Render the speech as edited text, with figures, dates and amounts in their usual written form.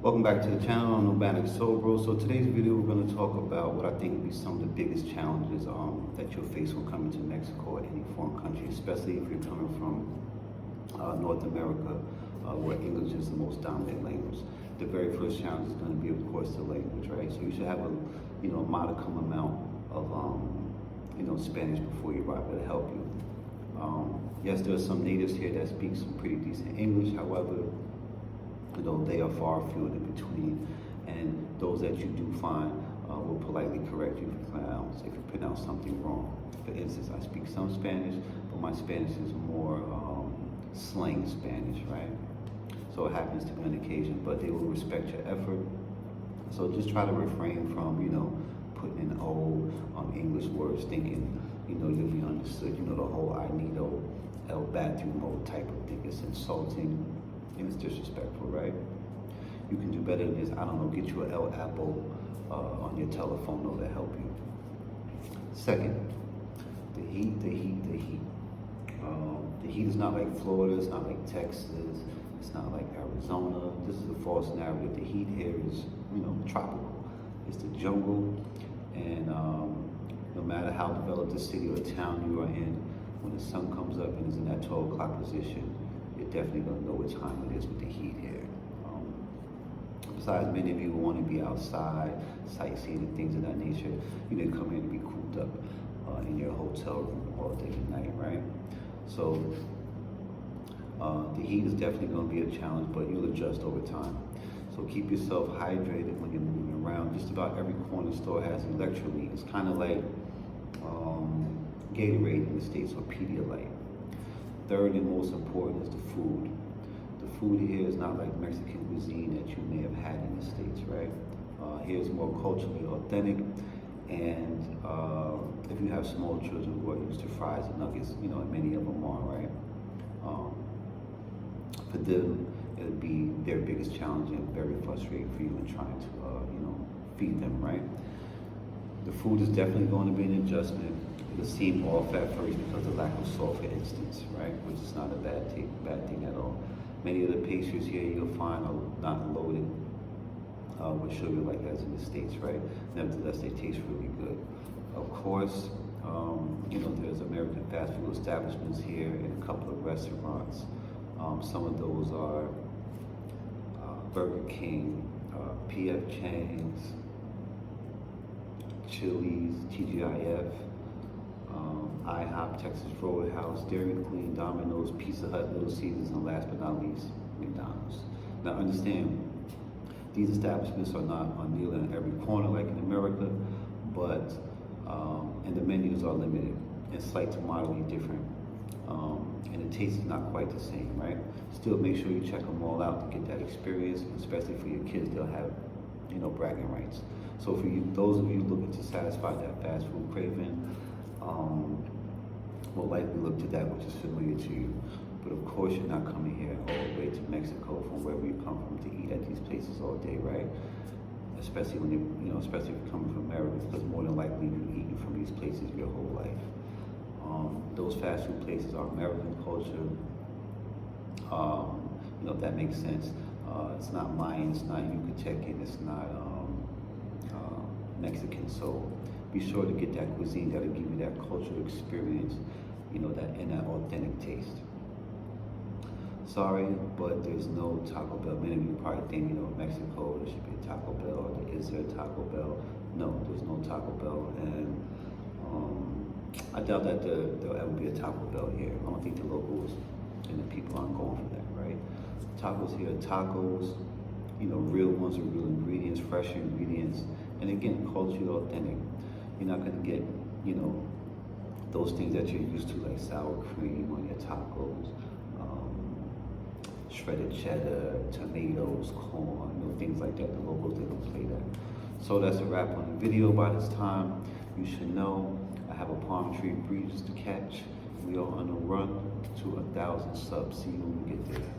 Welcome back to the channel. I'm Nomadic Run. So today's video we're going to talk about what I think will be some of the biggest challenges that you'll face when coming to Mexico or any foreign country, especially if you're coming from North America, where English is the most dominant language. The very first challenge is going to be, of course, the language, right? So you should have a modicum amount of Spanish before you arrive. It'll help you. Yes, there are some natives here that speak some pretty decent English. However, they are far few in between, and those that you do find will politely correct you if you pronounce something wrong. For instance, I speak some Spanish, but my Spanish is more slang Spanish, right? So it happens to be on occasion, but they will respect your effort. So just try to refrain from, putting in old English words, thinking, you'll be understood. The whole I need el bathroom mode type of thing. It's insulting. And it's disrespectful, right? You can do better than this. I don't know, get you an El Apple on your telephone, that'll help you. Second, the heat. The heat is not like Florida, it's not like Texas, it's not like Arizona. This is a false narrative. The heat here is, tropical. It's the jungle, and no matter how developed the city or town you are in, when the sun comes up and is in that 12 o'clock position, you're definitely going to know what time it is with the heat here. Besides, many of you want to be outside, sightseeing and things of that nature. You didn't come here to be cooped up in your hotel room all day and night, right? So the heat is definitely going to be a challenge, but you'll adjust over time. So keep yourself hydrated when you're moving around. Just about every corner store has electrolyte. It's kind of like Gatorade in the States or Pedialyte. Third and most important is the food. The food here is not like Mexican cuisine that you may have had in the States, right? Here is more culturally authentic, and if you have small children who are used to fries and nuggets, and many of them are, right? For them, it'll be their biggest challenge and very frustrating for you in trying to, feed them, right? The food is definitely going to be an adjustment. It'll seem off at first because of lack of salt, for instance, right? Which is not a bad thing at all. Many of the pastries here you'll find are not loaded with sugar like as in the States, right? Nevertheless, they taste really good. Of course, there's American fast food establishments here and a couple of restaurants. Some of those are Burger King, P.F. Chang's, Chili's, TGIF, IHOP, Texas Roadhouse, Dairy Queen, Domino's, Pizza Hut, Little Caesars, and last but not least, McDonald's. Now understand, these establishments are not on deal in every corner like in America, but and the menus are limited and slight to moderately different, and the taste is not quite the same, right? Still, make sure you check them all out to get that experience, especially for your kids. They'll have, bragging rights. So for you, those of you looking to satisfy that fast food craving, will likely look to that which is familiar to you. But of course, you're not coming here all the way to Mexico from wherever you come from to eat at these places all day, right? Especially when especially if you're coming from America, because more than likely you've eaten from these places your whole life. Those fast food places are American culture. If that makes sense. It's not Mayan, it's not Yucatecan, it's not Mexican. So be sure to get that cuisine that'll give you that cultural experience, that authentic taste. Sorry, but there's no Taco Bell. Many of you probably think, Mexico, there should be a Taco Bell, or is there a Taco Bell? No, there's no Taco Bell, and I doubt that there'll ever be a Taco Bell here. I don't think the locals and the people aren't going for that, right? Tacos here are tacos, real ones with real ingredients, fresh ingredients, and again, culturally authentic. You're not gonna get, those things that you're used to, like sour cream on your tacos, shredded cheddar, tomatoes, corn, things like that. The locals, they don't play that. So that's a wrap on the video. By this time, you should know I have a palm tree breeze to catch. We are on a run to 1,000 subs. See you when we get there.